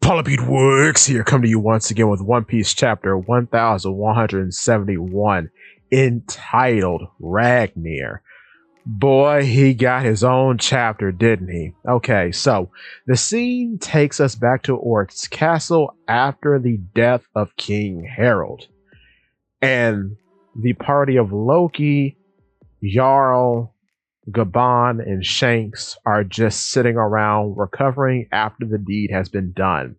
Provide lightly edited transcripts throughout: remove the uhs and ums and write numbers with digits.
Polypede Works here, come to you once again with One Piece chapter 1171 entitled Ragnir. Boy, he got his own chapter, didn't he? Okay, so the scene takes us back to Orc's castle after the death of King Harold. And the party of Loki, Jarl, Gaban, and Shanks are just sitting around recovering after the deed has been done.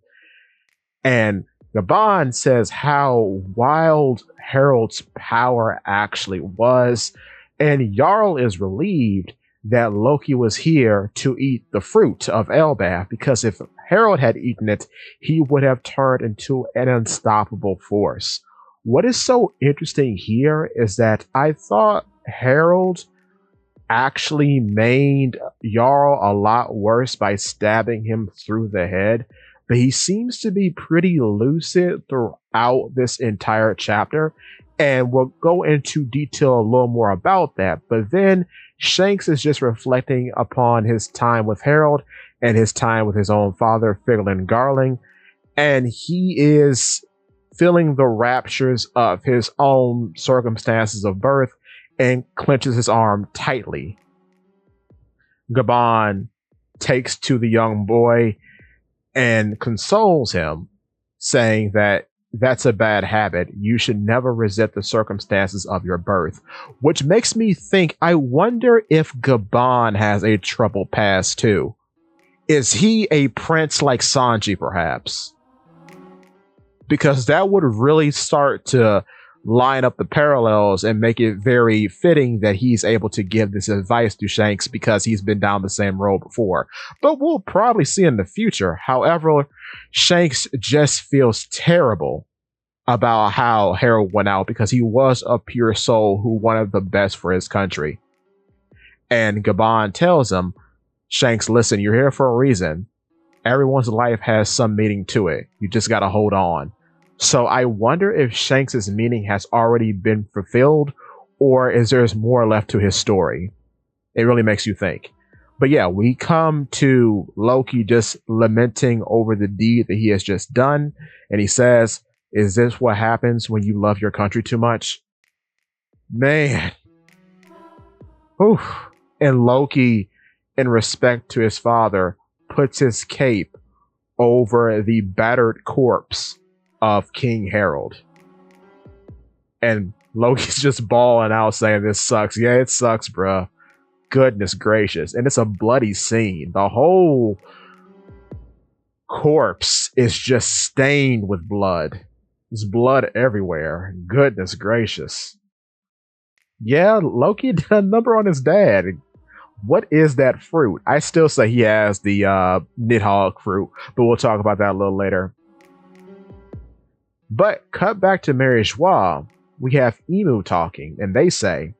And Gaban says how wild Harold's power actually was, and Jarl is relieved that Loki was here to eat the fruit of Elbaf, because if Harold had eaten it, he would have turned into an unstoppable force. What is so interesting here is that I thought Harold actually made Jarl a lot worse by stabbing him through the head, but he seems to be pretty lucid throughout this entire chapter, and we'll go into detail a little more about that. But then Shanks is just reflecting upon his time with Harold and his time with his own father, Figlin Garling, and he is feeling the raptures of his own circumstances of birth and clenches his arm tightly. Gaban takes to the young boy and consoles him, saying that that's a bad habit. You should never resent the circumstances of your birth. Which makes me think, I wonder if Gaban has a troubled past too. Is he a prince like Sanji, perhaps? Because that would really start to line up the parallels and make it very fitting that he's able to give this advice to Shanks because he's been down the same road before. But we'll probably see in the future. However, Shanks just feels terrible about how Harold went out because he was a pure soul who wanted the best for his country. And Gaban tells him, Shanks, listen, you're here for a reason. Everyone's life has some meaning to it. You just gotta hold on. So I wonder if Shanks' meaning has already been fulfilled, or is there more left to his story? It really makes you think. But yeah, we come to Loki just lamenting over the deed that he has just done. And he says, is this what happens when you love your country too much? Man. Oof. And Loki, in respect to his father, puts his cape over the battered corpse of King Harold. And Loki's just bawling out saying this sucks. Yeah, it sucks, bruh. Goodness gracious. And it's a bloody scene. The whole corpse is just stained with blood. There's blood everywhere. Goodness gracious. Yeah, Loki did a number on his dad. What is that fruit? I still say he has the Nidhogg fruit, but we'll talk about that a little later. But cut back to Mary Joie, we have Emu talking, and they say,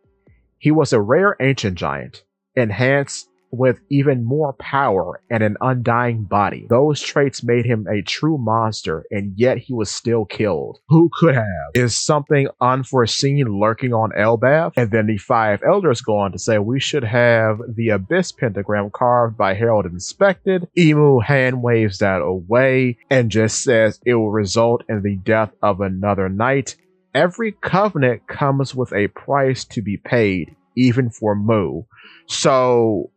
he was a rare ancient giant, enhanced with even more power and an undying body. Those traits made him a true monster, and yet he was still killed. Who could have? Is something unforeseen lurking on Elbaf? And then the five elders go on to say we should have the abyss pentagram carved by Harold inspected. Emu hand waves that away and just says it will result in the death of another knight. Every covenant comes with a price to be paid, even for Mu. So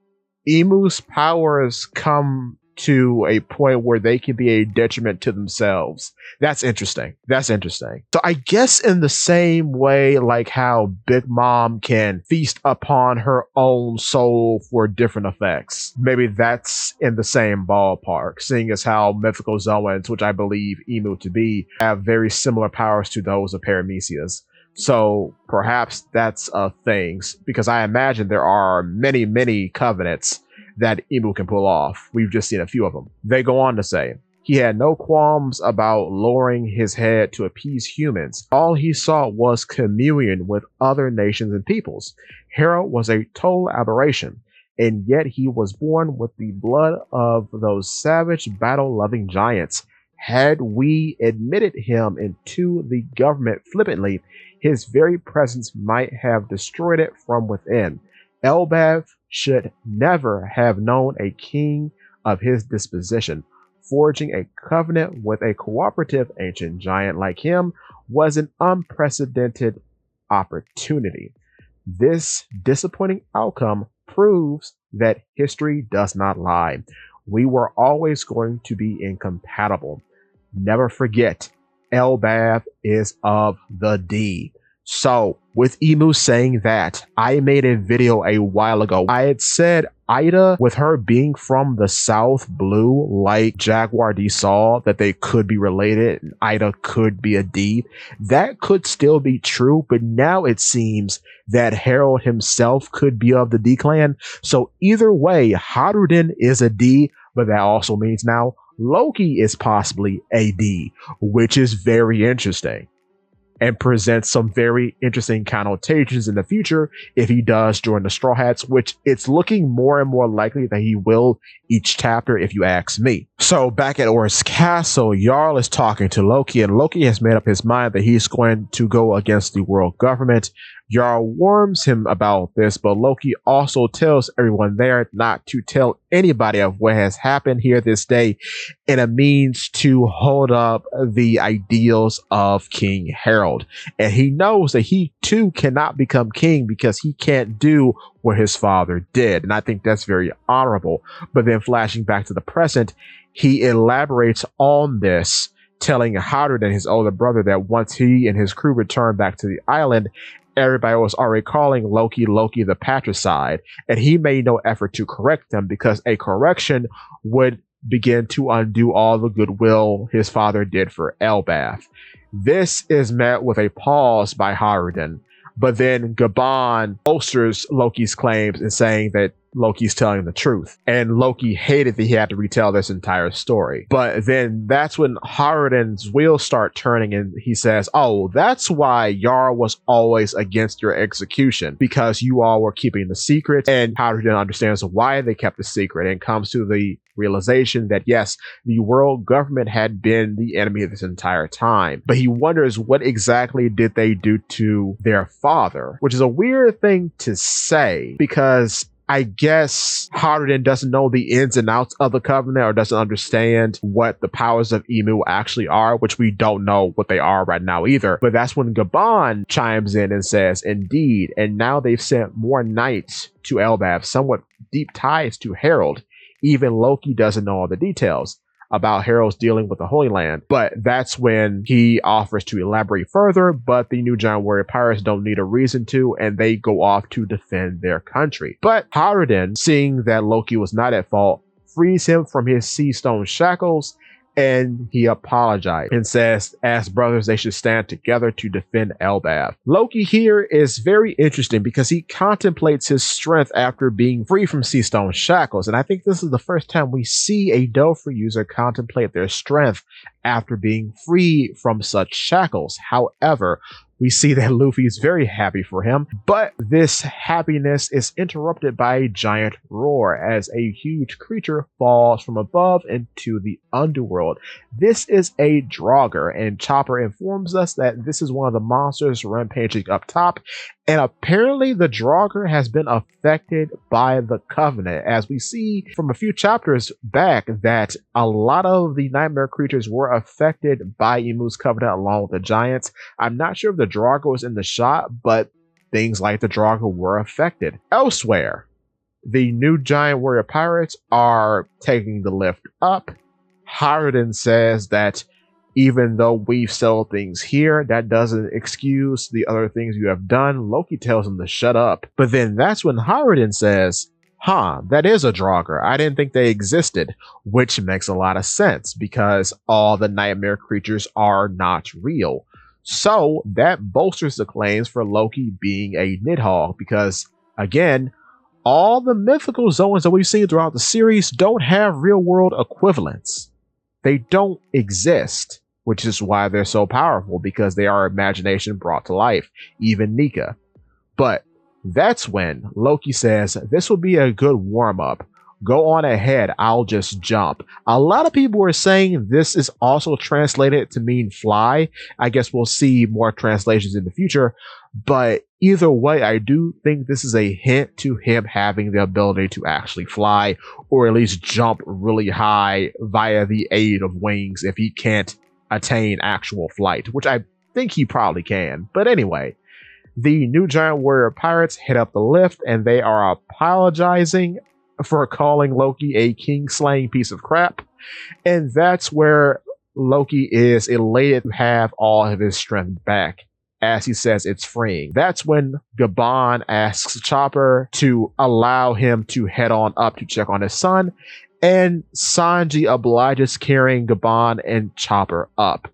Emu's powers come to a point where they can be a detriment to themselves. That's interesting. That's interesting. So I guess in the same way, like how Big Mom can feast upon her own soul for different effects, maybe that's in the same ballpark, seeing as how mythical Zoans, which I believe Emu to be, have very similar powers to those of Paramecia's. So perhaps that's a thing, because I imagine there are many, many covenants that Emu can pull off. We've just seen a few of them. They go on to say, he had no qualms about lowering his head to appease humans. All he sought was communion with other nations and peoples. Harold was a total aberration, and yet he was born with the blood of those savage, battle-loving giants. Had we admitted him into the government flippantly, his very presence might have destroyed it from within. Elbaf should never have known a king of his disposition. forging a covenant with a cooperative ancient giant like him was an unprecedented opportunity. This disappointing outcome proves that history does not lie. We were always going to be incompatible. Never forget, Elbaf is of the D. So, with Emu saying that, I made a video a while ago. I had said Ida, with her being from the South Blue, like Jaguar D Saw, that they could be related and Ida could be a D. That could still be true, but now it seems that Harold himself could be of the D clan. So either way, Hadrudin is a D, but that also means now Loki is possibly a D, which is very interesting and presents some very interesting connotations in the future if he does join the Straw Hats, which it's looking more and more likely that he will each chapter, if you ask me. So back at Orr's castle, Jarl is talking to Loki, and Loki has made up his mind that he's going to go against the world government. Jarl warns him about this, but Loki also tells everyone there not to tell anybody of what has happened here this day in a means to hold up the ideals of King Harold. And he knows that he too cannot become king because he can't do what his father did. And I think that's very honorable. But then flashing back to the present, he elaborates on this, telling Hadrudin, his older brother, that once he and his crew return back to the island, everybody was already calling Loki the patricide, and he made no effort to correct them because a correction would begin to undo all the goodwill his father did for Elbaf. This is met with a pause by Hadrudin, but then Gaban bolsters Loki's claims in saying that Loki's telling the truth. And Loki hated that he had to retell this entire story. But then that's when Hadrudin's wheels start turning and he says, oh, that's why Jarl was always against your execution, because you all were keeping the secret. And Hadrudin understands why they kept the secret and comes to the realization that yes, the world government had been the enemy this entire time. But he wonders what exactly did they do to their father, which is a weird thing to say because I guess Hadrudin doesn't know the ins and outs of the Covenant or doesn't understand what the powers of Emu actually are, which we don't know what they are right now either. But that's when Gaban chimes in and says, indeed, and now they've sent more knights to Elbaf, somewhat deep ties to Harold. Even Loki doesn't know all the details about Harold's dealing with the Holy Land. But that's when he offers to elaborate further, but the new giant warrior pirates don't need a reason to, and they go off to defend their country. But Hadrudin, seeing that Loki was not at fault, frees him from his sea stone shackles, and he apologized and says, as brothers, they should stand together to defend Elbaf. Loki here is very interesting because he contemplates his strength after being free from sea stone shackles. And I think this is the first time we see a Dofri user contemplate their strength after being free from such shackles. However, we see that Luffy is very happy for him, but this happiness is interrupted by a giant roar as a huge creature falls from above into the underworld. This is a Draugr, and Chopper informs us that this is one of the monsters rampaging up top, and apparently the Draugr has been affected by the Covenant, as we see from a few chapters back that a lot of the nightmare creatures were affected by Emu's Covenant along with the giants. I'm not sure if the Draugr was in the shot, but things like the Draugr were affected. Elsewhere, the new giant warrior pirates are taking the lift up. Hadrudin says that even though we've settled things here, that doesn't excuse the other things you have done. Loki tells him to shut up. But then that's when Hadrudin says, that is a Draugr. I didn't think they existed, which makes a lot of sense because all the nightmare creatures are not real. So that bolsters the claims for Loki being a Nidhogg because, again, all the mythical Zoans that we've seen throughout the series don't have real-world equivalents. They don't exist, which is why they're so powerful, because they are imagination brought to life, even Nika. But that's when Loki says this will be a good warm-up. Go on ahead, I'll just jump. A lot of people are saying this is also translated to mean fly. I guess we'll see more translations in the future. But either way, I do think this is a hint to him having the ability to actually fly, or at least jump really high via the aid of wings if he can't attain actual flight, which I think he probably can. But anyway, the new giant warrior pirates hit up the lift and they are apologizing for calling Loki a king-slaying piece of crap. And that's where Loki is elated to have all of his strength back, as he says it's freeing. That's when Gabon asks Chopper to allow him to head on up to check on his son, and Sanji obliges, carrying Gabon and Chopper up.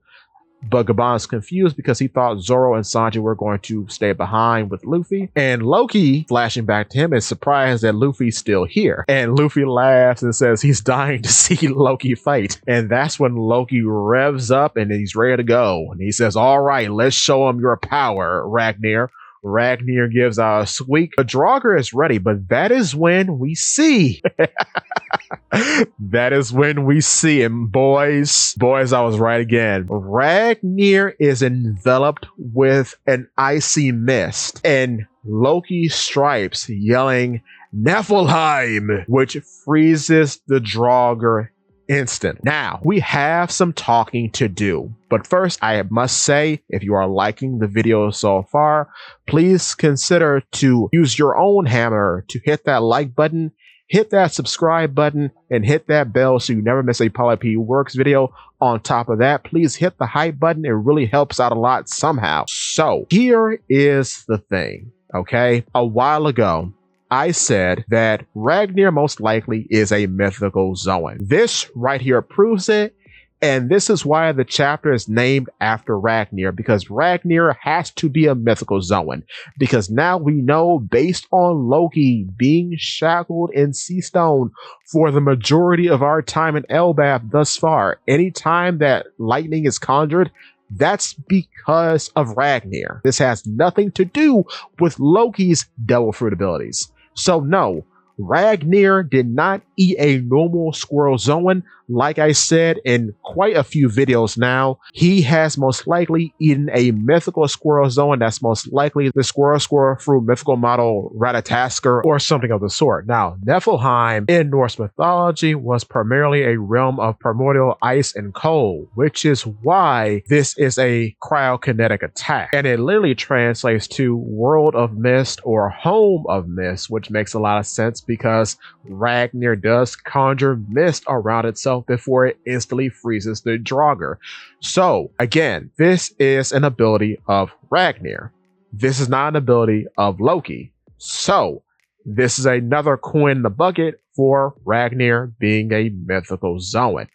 But Gabon is confused because he thought Zoro and Sanji were going to stay behind with Luffy. And Loki, flashing back to him, is surprised that Luffy's still here. And Luffy laughs and says he's dying to see Loki fight. And that's when Loki revs up and he's ready to go. And he says, all right, let's show him your power, Ragnir. Ragnir gives a squeak. The Draugr is ready, but that is when we see. That is when we see him, boys. Boys, I was right again. Ragnir is enveloped with an icy mist, and Loki stripes, yelling, Niflheim, which freezes the Draugr instant. Now, we have some talking to do, but first I must say, if you are liking the video so far, please consider to use your own hammer to hit that like button, hit that subscribe button, and hit that bell so you never miss a Poly P Works video. On top of that, please hit the hype button. It really helps out a lot somehow. So here is the thing, okay? A while ago, I said that Ragnir most likely is a mythical Zoan. This right here proves it, and this is why the chapter is named after Ragnir, because Ragnir has to be a mythical Zoan. Because now we know, based on Loki being shackled in Sea Stone for the majority of our time in Elbaf thus far, anytime that lightning is conjured, that's because of Ragnir. This has nothing to do with Loki's devil fruit abilities. So no, Ragnir did not eat a normal squirrel Zoan. Like I said in quite a few videos now, he has most likely eaten a mythical squirrel Zoan. That's most likely the squirrel fruit mythical model Ratatasker or something of the sort. Now, Niflheim in Norse mythology was primarily a realm of primordial ice and cold, which is why this is a cryokinetic attack. And it literally translates to world of mist or home of mist, which makes a lot of sense because Ragnir does conjure mist around itself before it instantly freezes the Draugr. So again, this is an ability of Ragnir. This is not an ability of Loki. So this is another coin in the bucket for Ragnir being a mythical Zoan.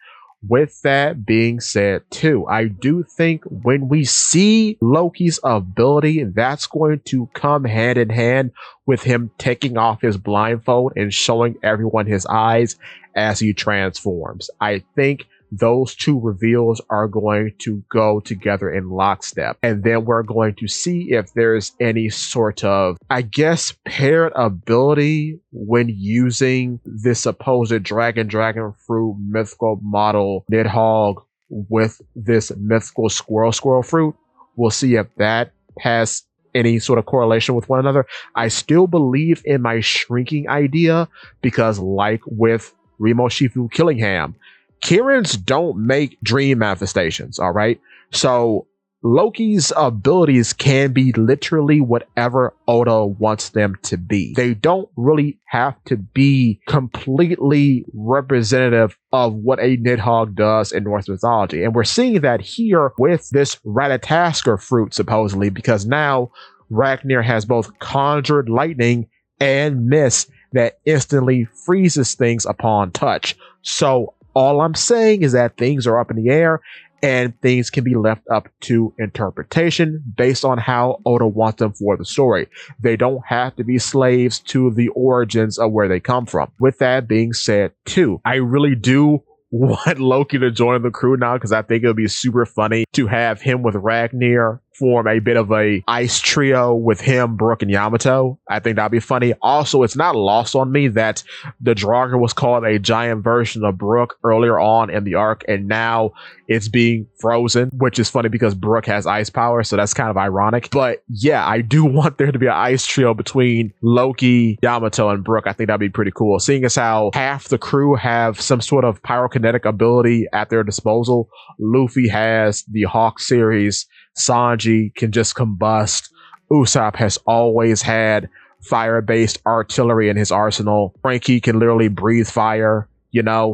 With that being said, too, I do think when we see Loki's ability, that's going to come hand in hand with him taking off his blindfold and showing everyone his eyes as he transforms. I think those two reveals are going to go together in lockstep. And then we're going to see if there's any sort of, I guess, paired ability when using this supposed dragon fruit mythical model Nidhogg with this mythical squirrel fruit. We'll see if that has any sort of correlation with one another. I still believe in my shrinking idea because, like with Remo Shifu Killingham, Kirins don't make dream manifestations, all right? So Loki's abilities can be literally whatever Oda wants them to be. They don't really have to be completely representative of what a Nidhogg does in Norse mythology. And we're seeing that here with this Ratatasker fruit, supposedly, because now Ragnir has both conjured lightning and mist that instantly freezes things upon touch. So all I'm saying is that things are up in the air and things can be left up to interpretation based on how Oda wants them for the story. They don't have to be slaves to the origins of where they come from. With that being said, too, I really do want Loki to join the crew now because I think it would be super funny to have him with Ragnir form a bit of a ice trio with him, Brook, and Yamato. I think that'd be funny. Also, it's not lost on me that the Draugr was called a giant version of Brook earlier on in the arc, and now it's being frozen, which is funny because Brook has ice power, so that's kind of ironic. But yeah, I do want there to be an ice trio between Loki, Yamato, and Brook. I think that'd be pretty cool. Seeing as how half the crew have some sort of pyrokinetic ability at their disposal. Luffy has the Hawk series. Sanji can just combust. Usopp has always had fire-based artillery in his arsenal. Frankie can literally breathe fire,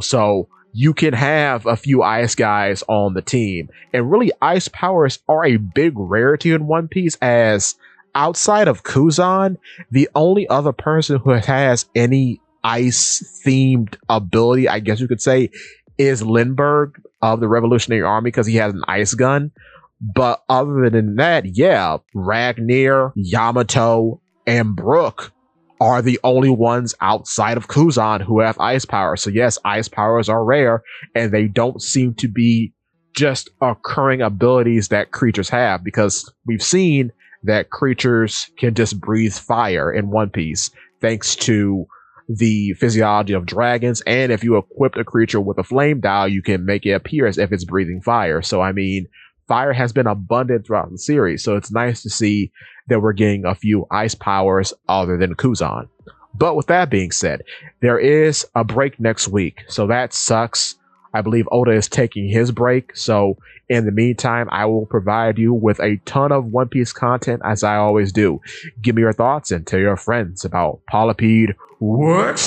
so you can have a few ice guys on the team. And really, ice powers are a big rarity in One Piece, as outside of Kuzan, the only other person who has any ice-themed ability, I guess you could say, is Lindbergh of the Revolutionary Army, because he has an ice gun. But other than that, yeah, Ragnir, Yamato, and Brook are the only ones outside of Kuzan who have ice powers. So yes, ice powers are rare, and they don't seem to be just occurring abilities that creatures have, because we've seen that creatures can just breathe fire in One Piece, thanks to the physiology of dragons. And if you equip a creature with a flame dial, you can make it appear as if it's breathing fire. So I mean, fire has been abundant throughout the series, so it's nice to see that we're getting a few ice powers other than Kuzan. But with that being said, there is a break next week, so that sucks. I believe Oda is taking his break, so in the meantime, I will provide you with a ton of One Piece content, as I always do. Give me your thoughts and tell your friends about Polypede. What?